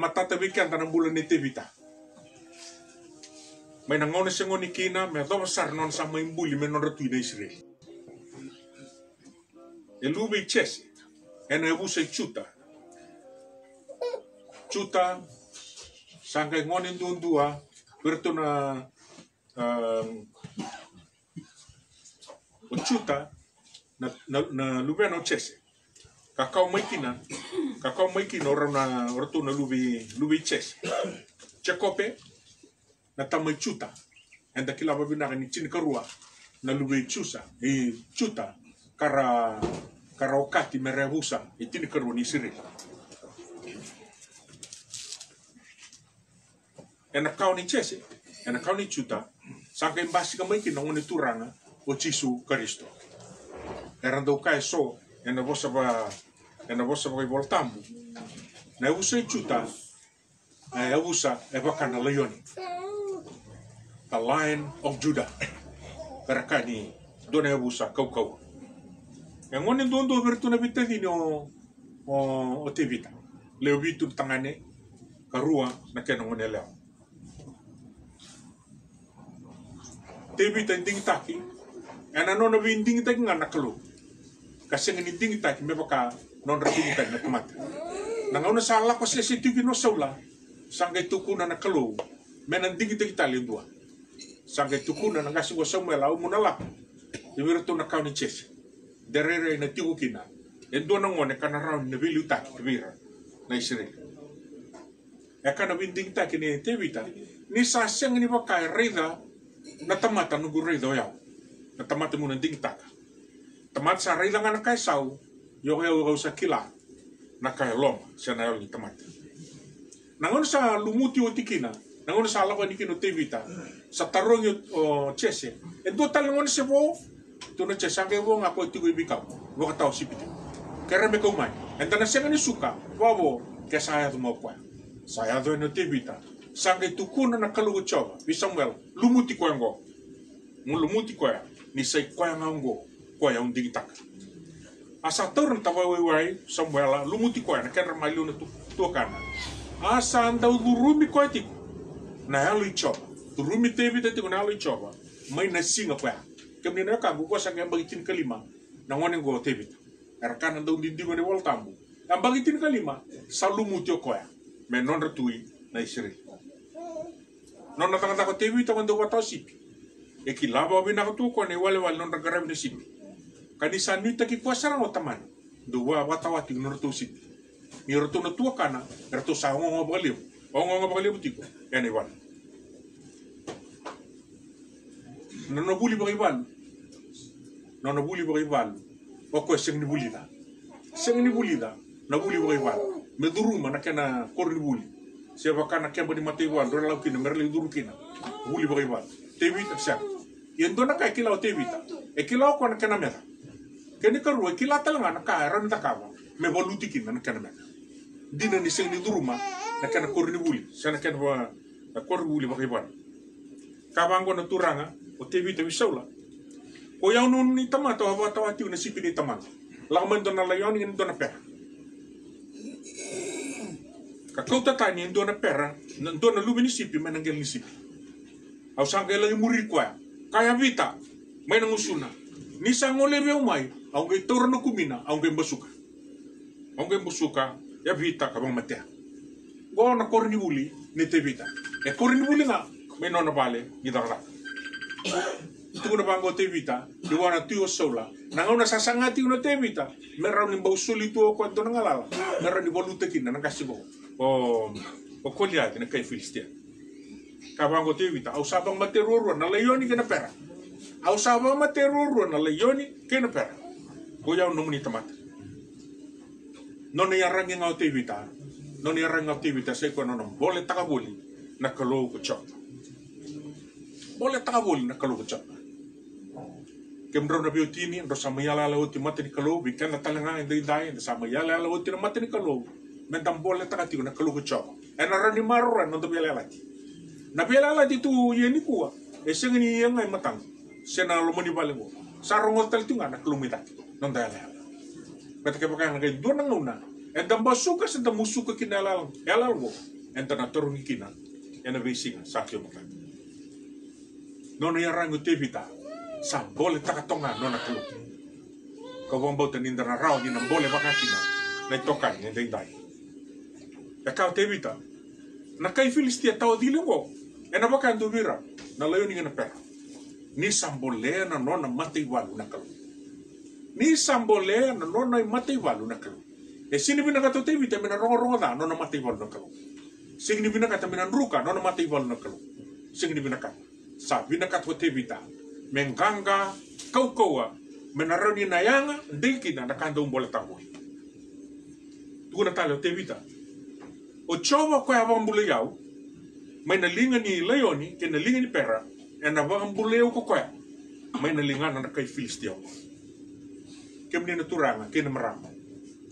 matata weekend tanang bulan ni tevita. May nangone sengoni kina me do sar non sa may buli me non ratu ina Israel. E lubi chesi ena ebusa chuta. Chuta sangkai ngone ndundua bertuna o chuta na lubeno chesi. Kakao maikina ora na lubi chesi. Chekope na tamai chuta enda kila babina ni chin karua na lubi chusa e chuta kara okati merehusa e tin karua ni siri ena kau ni chese ena kau ni chuta sangkai basi kamai kina ngone turanga o Jisu Kristo era do kai so ena vosa ba voltambu na usa chuta e usa e bakana leoni. The Lion of Judah. Karakani dona ebusa kau. Yang ngone dondo bertuna bitadini o tevita. Leo bitu tangane karua na kena ngone leo. Tevita ding taki. Ana nona binding taki ngana kalu. Kasi ngini ding taki mebaka non rabing taki na kamata. Nangona sala ko sesi tivi no saula. Sangay tukuna na kalu. Menan ding taki tali dua. Sangkai tukuna na ngasi go Samuel au munala ibirtu na kau ni chesi derere na tigu kina endo na ngone kana raun na bilu tak bira na Israel e kana binding tak ni tevita ni sa seng ni bakai reda na tamata no gureda yao na tamata mun ding tak tamat sa reda ngana kai sau yo sa kila na kai lom sa na ni tamat nangon sa lumuti o tikina nangon sa lawa ni kino tevita sa tarong o chese e do talangon se bo to no chese angke bo ngako tigo ibikaw bo katao sipiti kera me komai enta na senga ni suka bo ke saya to mo kwa saya do no tevita sangke tukuna na kalu choba bi Samuel lumuti ko ngo lumuti ko ni sai ko ngo ko ya un digitak asa torn tawa wai Samuel lumuti ko na kera mailu na to kana asa anda urumi ko ti na halu choba turumi tevita ti na halu choba mai na singa kwa kemni na ka ko sangke bagitin kelima na ngone go tevita erkan anda undindi ngone wal tambu ang bagitin kelima salumuti ko ya menon retui na Israel non na tanga ko tevita kwando watasi e kilaba bina ko ko ne wale non ragaram ni sipi kanisa nuita ki kuasa ro taman dua watawati non retu sipi ni retu na tua kana retu sa ngo baliu ngo baliu tiko ene wan non buli barival non buli barival o ko seng ni bulida na buli barival me duruma na kana korni buli siapa kana kemba di mati wan do la kina merle duru kina buli barival tevita sak yendo na kai kila tevita e kila ko na kana mera kene karu e kila talanga na ka ran ta kawa me voluti kina na kana mera dina ni seng ni duruma na kana korni buli sana kana ba korni buli barival kawango na turanga o tevita bisaula o yang nun ni tamato wa tawati na sipi ni taman laman do na layon ni do na pera kakau tatani do na pera do na lumini sipi manangel ni sipi au sangela ni muri kwa kaya vita may nangusuna ni sangole be umay au ge torno kumina au ge busuka ya vita kabang matea go na korni buli ni tevita e korni buli nga may no na bale gidara itu na bango tevita di wana tuyo sola nangau na sasangati una tevita merau ni bausuli tuo ko to ngalala merau ni bolute kina nakasibo o koliati na kai Filistia kabango tevita au sabang materoro na layoni kena pera au sabang materoro na layoni kena pera ko yaw no muni tamat non yarang ngau tevita se ko non bole takabuli na kalo ko chop bole takabuli na kalo ko chop kemro na biotini ndo samayala la uti mate ni kalo bikan na talanga indai dai samayala la uti na mate ni kalo mentam bole takati na kalo ko chop ena rani marra no biala lati na biala lati tu yeni kuwa e sengni yang ai matang sena lo moni balengo sarong hotel tu ngana kalo mita non dala bet ke pakai ngai do nang una Enta basuka sa musuka kinalal go. Enta na turungi kina. Ena besinga sakyo mata. Nono yarangu tevita. Sa bole takatonga nona kelu. Kau bau teninda na rau ni bole bakakina. Na tokan ni dai. Ya kau tevita. Na kai Filistia tau dilingo. Ena bakan tu vira. Na layo ni ngana pera. Ni sambole na nona mati walu na kelu. Ni sambole na nona mati walu na kelu. E sini bina kata tevita mina rongo da nona mati walu na kelu. Sini bina kata mina ruka nona mati walu na kelu. Sini bina kata. Sa bina kata tevita. Menganga kau menaroni na yanga ndeki na nakanda umbola tamboi. Tuku na talo tevita. O chowa ko abambule yau. May nalinga ni Leoni, ke nalinga ni Pera, e na abambule ko ko. May nalinga na kay Filistia. Kem ni naturanga ke na marama.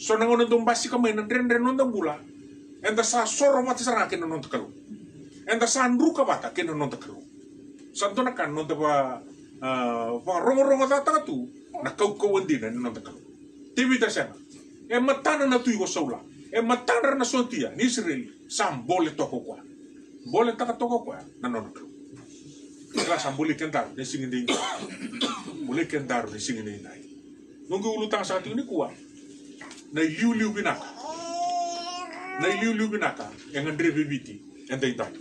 So nangono dombasi ka may nandren nondang bula. Enda sa soro mati sarang ke nonong takalu. Enda sa andruka bata ke nonong takalu. Santo na kan nonta ba rongo data tu na kau andina nonong takalu. Tevita sana. E matana na tuigo saula. E matana na sotia ni Israel sam bole toko kwa. Bole taka toko kwa na nonong takalu. Kala sam bole kentar ni singin ding. Bole kentar ni singin ding nai. Nunggu ulutang sa ini kuat. Na liu binaka. Na liu binaka yang andre bibiti yang dai dai.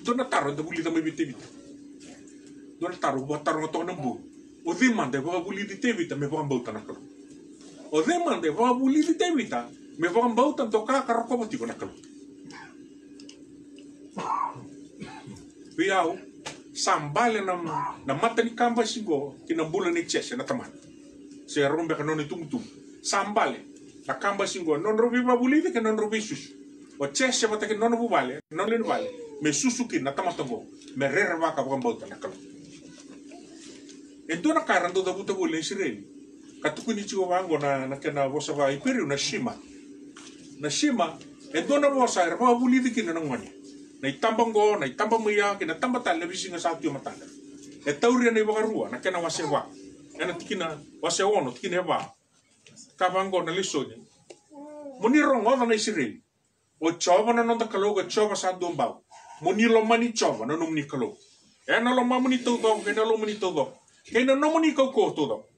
Dona taro da buli da mai biti. Dona taro buat taro ngoto nambu. O demande va buli di tevita me va mbauta na kalo. O demande va buli di tevita me va mbauta toka karako mati ko na kalo. Biau sambale na mata ni kamba singo kinambula ni chese na taman. Se rombe kanone tumtum. Sambale na kamba singo non robi va buli ke non robi susu. O chese mata ke non bu vale, non le vale. Me susu ki na tamatongo. Me rerva ka va mbauta na kalo. Ento na karando da buta bule Israel. Katukuni chigo wango na kena vosa va imperiu na Shima. Na Shima ento na vosa era va buli dikina na ngoni. Na itambango na itambamia kina tambata le bisinga satio matanda. E tauria na ibagarua na kena wasewa. Ena tikina wasewono tikina ba. Kavango na lisoni. Muniro ngoda na Israel. O chova na nonta kaloga chova sa dombau. Munilo mani chova na numni kalo. Ena lo mamuni todo, kena lo muni todo. Kena nomoni kau ko todo.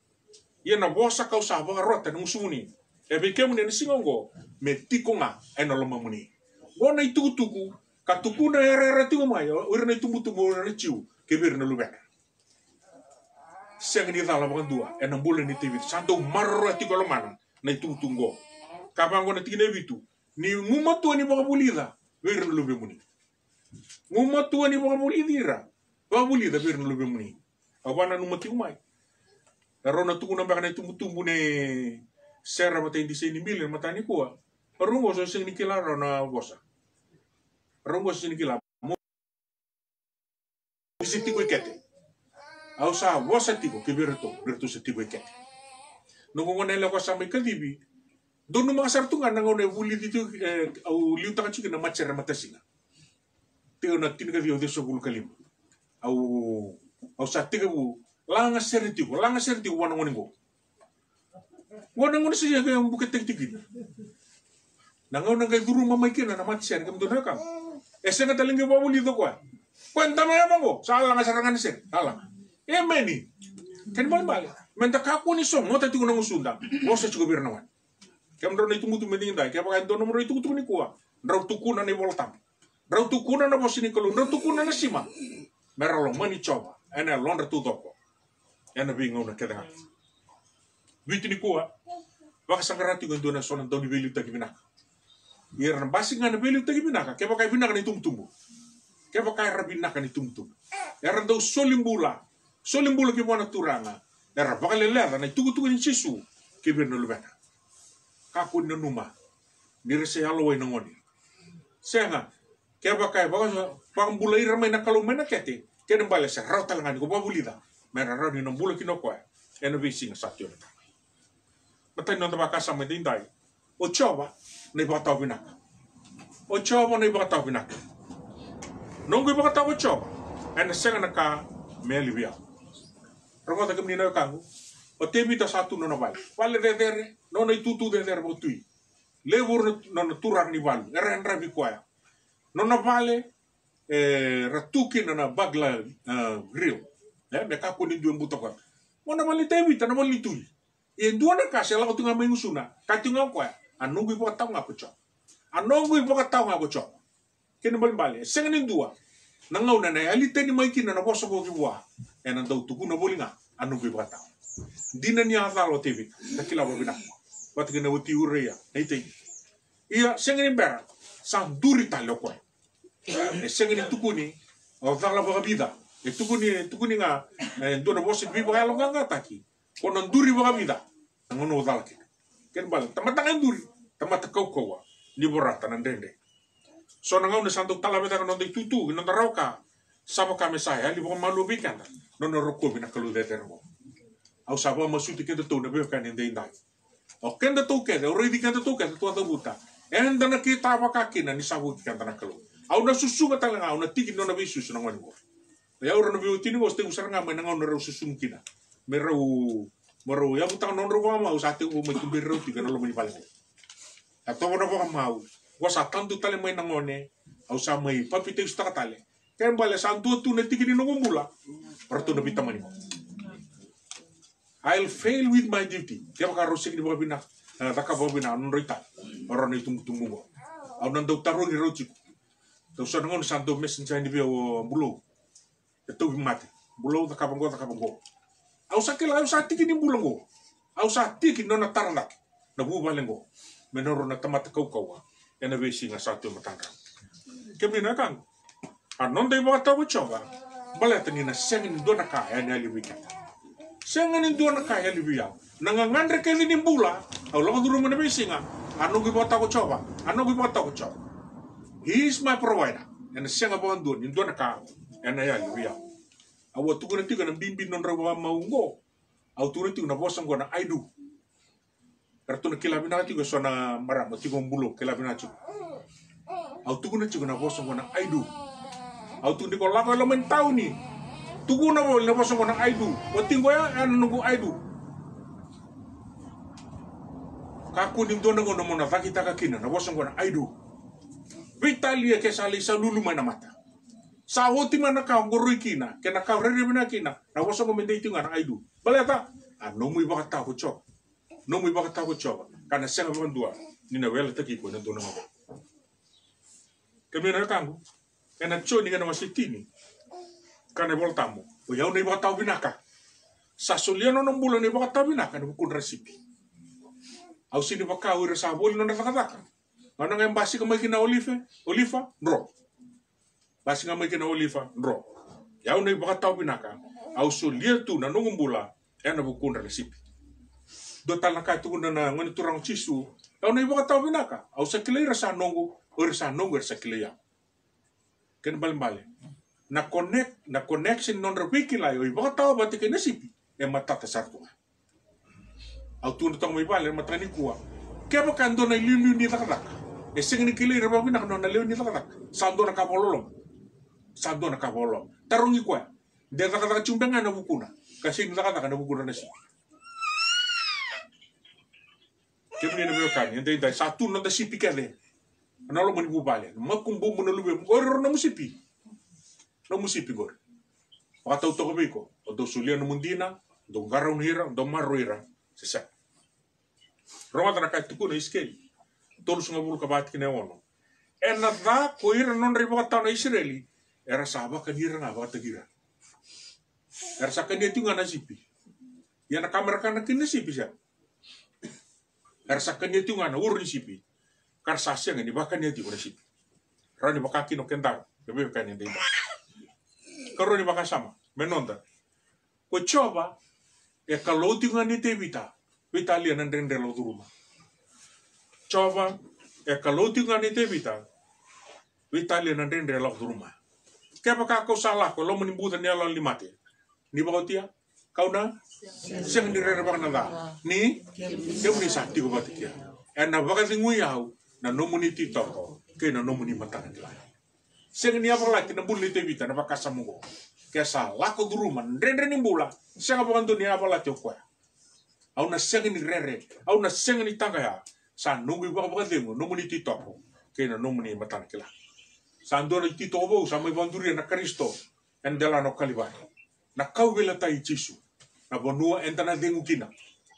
Ia na vosa kau sa va rota no sumuni. E be kemu ne singongo me tikonga ena lo mamuni. Wona itutuku ka tukuna era tu mai o ira na tumbutu mo na chiu ke vir na lubena. Seng ni dala bandua ena bule ni TV santo marro ti ko mana na itutungo. Ka bango na tikine bitu. Ni ngumatu ni ba bulida vir na lubemuni. Ngumatu ni ba bulidira. Ba bulida vir na lubemuni. Awana numati umai. Rona tungu namba kana tumbu ne serra mata indi sini milen mata ni kuwa. Rungo so sing nikila rona bosa. Rungo sing nikila. Visiti ko ikete. Au sa bosa tiko ke berto se tiko ikete. Nungo ngone la ko sa mai kadibi. Donu makasartungan nangone buli ditu au liuta kachika na macera mata singa. Teo na tinga dio de so bulu kalim. Au sa tiga bu langa serti wana ngoningo. Wana ngoni siya kaya buket tek-tek. Nangaw nang kay guru mamay kina na matsiyan kam doon ka. Ese nga talingi ba muli do kwa. Kwenta mo yaman ko. Sala nga sarangan ni sir. Sala. Meni. Kani bali. Menta kako ni song no tati ko nang usunda. Mo sa chugobir naman. Kam ron na itumutu meding dai. Kaya pa doon mo ro itutu ni kuwa. Raw tukuna ni voltam. Raw tukuna na mo sinikolon. Raw tukuna na sima. Meralo mani choba. Ena londa tu doko. Ena bingo na kedanga. Biti ni kuwa. Baka sangarati ko ndo na sonan daw ni beliw tagi binaka. Ira na basing nga na beliw tagi binaka. Kaya baka binaka ni tumtumbo. Kaya baka rabinaka ni tumtumbo. Era daw solimbula. Solimbula ki buwana turanga. Era baka lelera na itugu-tugu ni sisu. Kibir na lubena. Kako na numa. Nirese halaway na ngoni. Saya nga. Kaya baka pangambulay ramay na kalumay na kete. Kaya nang bala sa raw talangani ko babulida. Meron raw ni nang bula kinokwa. E na bisi nga satyo na tama. Matay nang tabakasama din tayo. O choba na ibakataw binaka. O choba na ibakataw binaka. Nung ibakataw o choba. E na siya nga naka may alibiyaw. Rungota kami ninaw kango. O te vita satu nona vale dedere, nona itutu dedere botui. Levur nona turar ni valu, era rabi koya. Nona vale ratuki nona bagla grill. Me kaku ni duan butokan. Mona vale te vita na vale tui. E dua na kasi ala ko tunga may usuna, katunga koya. Anong ipo katao nga ko chok. Anong ipo katao nga ko chok. Kini bali senganin dua. Nangaw na alite ni maiki na boso ko giwa. E nandaw tuku na bolinga. Anong ipo katao. Dina niya hatalo TV. Nakila ba binak. Wat gina uti ureya. Naitay. Iya senganin bera. Sa duri talo ko. E senganin tukuni. O tala ba vida. E tukuni nga. Do na boso bibo kaya longa nga taki. Kono duri ba vida. Nangono dalki. Ken bal tamatangan duri. Tamata kau liborata nandende. So nangaw na santo talabeta non de tutu non rauka. Sabo kami saya libo malu bikanda. Non roko bina kalu de termo. Au sabo masuti kenda tu na be kan inde indai. O kenda tu kenda already kenda tu kenda tu buta. Enda na kita apa kaki na ni sabu kenda na kalu. Au na susu talanga au na tiki non na bisu na ngwan go. Ya ora na biuti ni go ste usar nga nangaw na susu kina. Merau ya butang non ro ma au sate u mai tumbero ti kana lo mani pale. Atau mana orang mau, gua satan tu tali main nangone, au samai papi te ustaka tali. Kan bale santu tu nanti kini nunggu mula, pertu nabi tamani mo. I'll fail with my duty. Dia bakal rusik di bawah bina, tak bawah bina nonrita, orang itu tunggu mo. Au nandau taruh ni rojik. Tau sanangon santu messenger ni biau bulu, itu mati. Bulu tak kabanggo. Au sakila au sati kini bulango, au sati kini nona tarnak, nabu balengo. Menurut na tamat kau ena besi nga satu matanga. Kemina kang, anon day mga tawo choba, balata ni na sengin do na kaya ni alibika. Sengin do na kaya alibia, nangangandre kaya ni bula, au lang duro mo na besi nga, anong gibota ko choba, He is my provider, ena senga ba doon, yung do na kaya, ena alibia. Awa tuko na tiga ng bimbin non rawa maungo, au tuko na tiga na bosang ko na aidu. Kartu na kilabi na tigo so na marama tigo bulo kilabi na tigo. Au tugu na tigo na bosong na aidu. Au tugu ni ko lako lo mentau ni. Tugu na bosong na aidu. O tingo ya nunggu aidu. Kaku ning do nango na vakita kakina na bosong na aidu. Vitalia ke sali sa lulu mana mata. Sa hoti mana ka ngorui kina, ke na ka rere bina kina, na bosong mo mendei tinga na aidu. Baleta, ano mo iba ka ko chok. No mo ibaka tawo choba kana senga bandua ni na wela taki ko na dona mo kami na kangu kana choni kana masitini kana voltamo o yau na ibaka tawo binaka sa soliano no bulo na ibaka tawo binaka no kun resipi au sini baka ura sa bol no na takataka mana ngam basi kamay kina oliva ro basi kamay kina oliva ro yau na ibaka tawo binaka au soliatu na nungumbula ena bukun resipi do talaka tu na ngani turang chisu au na iba taw binaka au sa kilay rasa nongo sa kilay ken bale na connection non repiki la yo iba taw ba te kenasipi e matata sartu au tu tong mai bale matani kuwa ke ba kando na lilu ni takak e sing ni kilay ra ba binaka non na lilu ni takak sando na kapololom tarungi kwa de takak chumbenga na bukuna kasi ni takak na bukuna na si Kemini na beo kani, ente intai satu nanda sipi kele. Analo mani bubale, makumbu muna lube, oro na musipi. Na musipi gor. Wakata utoko biko, odo sulia na mundina, odo garau hira, odo maru hira, sesa. Roma tana kai tuku na iskeli. Tolu sunga bulu kabati kine ono. Ena da ko hira non riba kata na Israeli, era saba kan hira nga bata gira. Era sakan dia tunga na sipi. Ya na kamera kana kine sipi siya. Karsa kanya tu ngana urun sipi, karsa siang ni bahkan dia tu kuna sipi. Rani bakaki no kentar, lebih kan yang dia. Karo ni baka sama, menonda. Ko coba, kalau tu ngani te vita lian nandeng lo tu rumah. Coba, kalau tu ngani te vita lian nandeng lo tu rumah. Kaya baka kau salah, kalau menimbutan dia lalu limate. Ni baka tia, kau na? Siang di rere baka nanda. Ni, dia muni sakti ko batikia. Na baka tingui au, na nomuni titoko, kaya na nomuni matangan nila. Siang ni apa lagi, na buli te vita, na baka samugo. Kaya salah ko duruman, rere ni bula, siang apa kanto ni apa lagi ko. au na senga ni rere, au na senga ni tanga ya, sa nungu baka dengo, nungu ni titoko, kena nungu ni matana kila. Sa andona titoko sa mai banduri na Kristo, endela no kalibari. Na kau vela tai Jisu, na bonua entana dengu kina,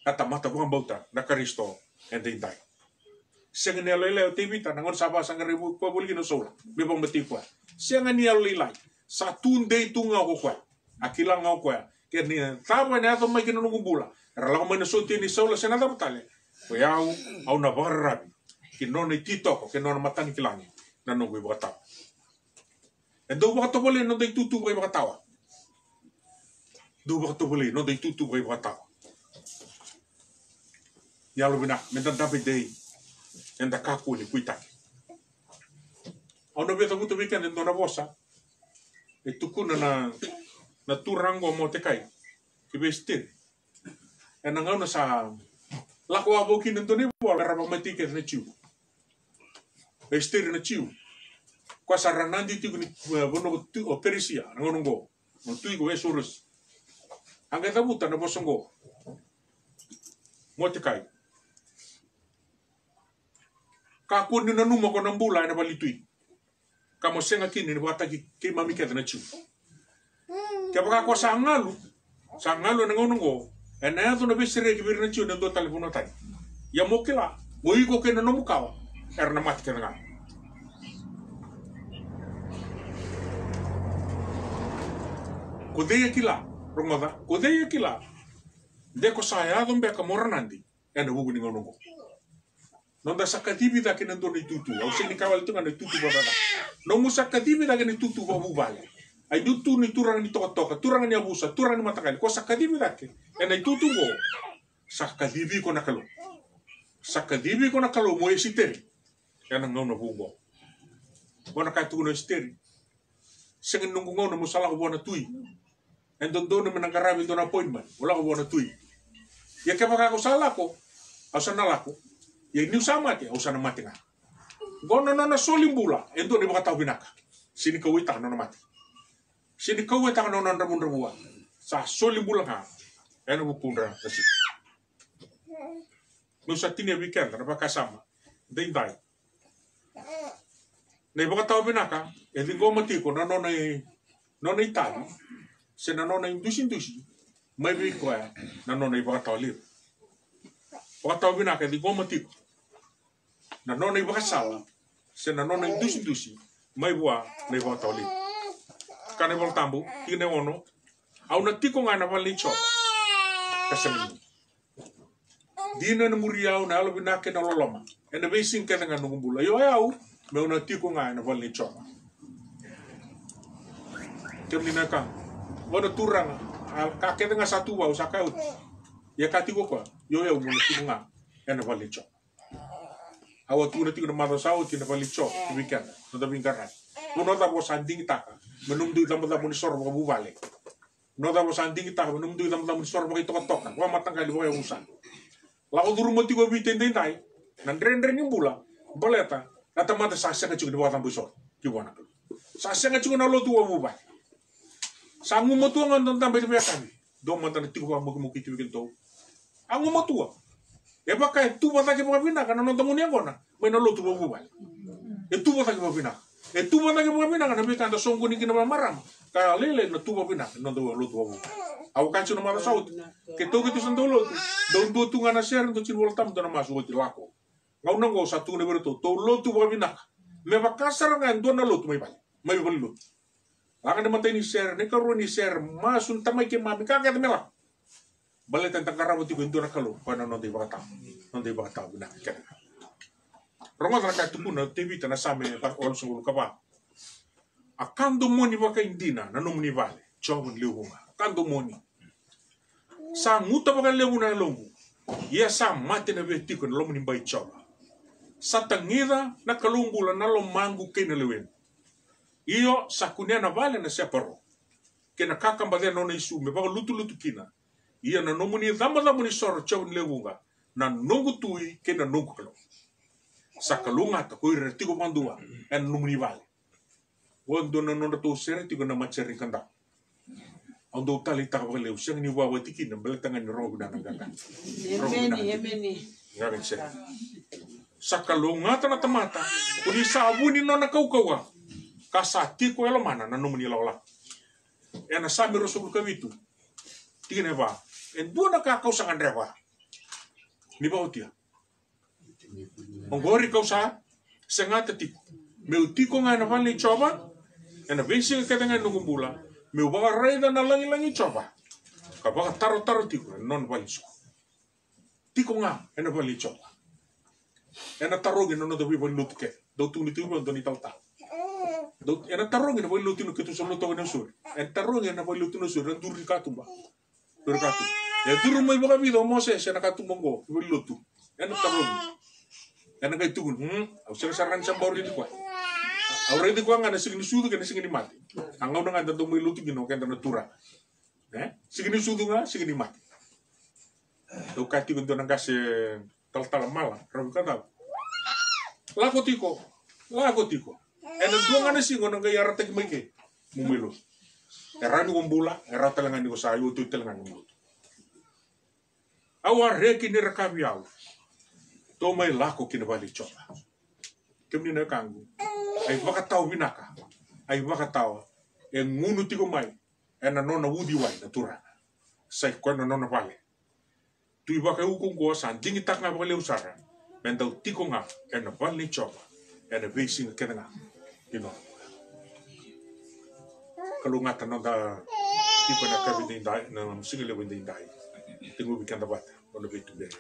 kata mata bukan bauta na Kristo endai. Senga ni alele o tevita, nangon saba sangare kwa boli kino sola, bebang beti kwa. Senga ni alele, sa tunde tunga kwa, akila ngau kwa, kena taba ni ato mai kino nungu bula, rala mai na sote ni sola senada batale, kwa au na barrabi, kino ni titoko, kino na matani kilangi, na nungu iba katawa. Endo ba katawa le no dai tutu ba iba katawa. Do ba katawa le no dai tutu ba iba katawa. Yalo bina, mentan dapat dei, enda kaku ni kuitaki. Ono beta buta weekend endo na bosa, e tukuna na turango mo te kai, ki bestir. E na ngauna sa lako abo ki endo ni bola, raba matike na chiu. Bestir na chiu. Kwa sa ranandi tiku ni bono o perisia, ngonongo, no tuigo esurus. Anga tabuta na bosongo. Mo te kai. Kaku ni na numa ko nambula na balitui. Kamo senga kini ni wata ki mami kete na chiu. Kia baka ko sa ngalu na ngonongo, e na yato na besire ki biri na chiu na do telefono tai. Ya mo kila, mo iko ke na nomu kawa, er na mati kena ngalu. Kodeya kila, rongoda, kodeya kila, deko sa yato mbeka moranandi, e na hugu ni ngonongo. Nonda sakatibi da kena ndo ni tutu, au sini kawal tu ngana tutu babada. No mu sakatibi da kena tutu babu bale. Ai tutu ni turang ni toka turang ni abusa, turang ni matakali. Ko sakatibi da ke, ena tutu go. Sakatibi ko nakalo. Sakatibi ko nakalo mo esiteri. Ena ngono bugo. Bona ka tu no esteri. Sengin nungu ngono mo sala ko bona tui. Endo dono menangarabi do na appointment. Wala ko bona tui. Ya ke baka ko sala ko. Asa nalako. Ya ini sama te usana mati nga. Gono na solimbula endo ni baka tau binaka. Sini ka wita na mati. Sini ka wita na ramun rabuwa. Sa solimbula ka. Eno bukundra kasi. Nusa tini weekend na baka sama. Dai. Na baka tau binaka, edi go mati ko na nona Itali. Se na nona indusi. Mai bi ko ya na nona baka tau lir. Baka tau binaka edi go mati ko. Na nona iba kasala, se na nona indusi, mai bua toli. Kane vol tambu, tine ono, au na tiko nga na vali chop. Kasemi. Dina na muriau na alo binake na loloma. E na beising kena nga nungumbula. Yo au, me una tiko nga na vali chop. Kem ni naka, wano turang, kakete nga satu wa usaka ut. Ya katiko kwa, yo muna tiko nga, na vali chop. Awat una tigo na madasau tina palicho weekend no da bingkaran no da bo sanding taka menumdu dam ni sorbo ka bubale no da bo sanding taka menumdu dam ni sorbo ka toka wa matang kali boy usan la ko duru moti go bitende dai nan rendre ni bula boleta ata mata sa senga chugo bo tam busor ki wana sa senga chugo na lotu wa buba sa ngu motu ngan tam be be kan do mata tigo wa mo ki tigo to angu motu e baka e tuba take mo bina kana no tomo ni ngona me no lo tuba bubal e tuba take mo bina kana me kanda songo ni kina maram ka lele no tuba bina no do lo tuba bubal au kanchu no mara saut ke to ke tu sandolo do tunga na ser to chirwol tam to na masu ti lako ngau no go satu ne berto to lo tuba bina me baka sar ngan do na lo tu mai bal lo akan de manteni ser ne ka ro ni ser masun tamai ke mami ka ka mela bale tentang karabo tigo ndo nakalo pana non dei bata bina kena ronga tra ka tupuna tevita na same pa on sungulu kapa akando moni baka indina na nomni vale chobun lehunga akando moni sa nguta baka lehuna longu ia sa mate na vetiko na lomni bai choba sa tangira na kalungula na lo mangu kena lewen iyo sa kunia na vale na separo kena kakamba de non isu me baka lutu kina ia na nomuni dama ni sor chawin lewunga na nongu tui ke na nongu kalo sakalunga ta koi retiko mandua en nomuni vale wondo na nona to sere tiko na macheri kanda ang do tali takapagalaw siyang ni wawatikin ng balatangan ni Rogo na nanggagan. Yemeni. Ngayon siya. Sa kalungatan na tamata, kuni sabunin no nakaukawa, kasati ko elamana na numunilaw lang. E nasabi Rasul kawitu, tingin ba, en doon nakakausangan rewa. Ni ba utia? Ang gori kau sa nga tatiko. Meu tiko nga na vali coba, e na besi ka dengan nukumbula, meu baka reda na langi-langi coba. Kapag taro-taro tiko, non vali so. Tiko nga, e na vali coba. E na tarogin no dawi vali lutke, daw tuniti mo do ni tau-tau. E na tarogin na vali lutino ketu sa luto ng sur. E tarogin na vali lutino sur, ang duri katumba. Duri katumba. Ya duru mo baka bido mo se nakatumbang ko, vali lutu. E na tarogin. E na kay tugun, au saran sa bawri di ko. Aure di ko nga na sigini sudu kana sigini mati. Ang nga nga daw mo lutu gino kaya na tura. Sigini sudu nga sigini mati. Do kati ko do nang gas tal-tal mala, rabu kata. Lago tiko. Ena dua nga singo nang gaya rata gimike. Mumilo. Era ni kumbula, era talangan ni ko sayo tu talangan ni. Awar reki ni rakabiaw. To may lako kinabali chopa. Kemni na kangu. Ay bakataw binaka. Ay bakataw. E ngunu tiko mai. Ena nona wudi wai natura. Sai ko na nona vale. Tu iba ka ukong ko san dingi tak nga bakale usara. Mendaw tiko nga ena vale chopa. Ena basing kena nga. Gino. Kalungatan no da tipo na kabinding dai na sigile winding dai. Tingu bikan dapat ono bitu dera.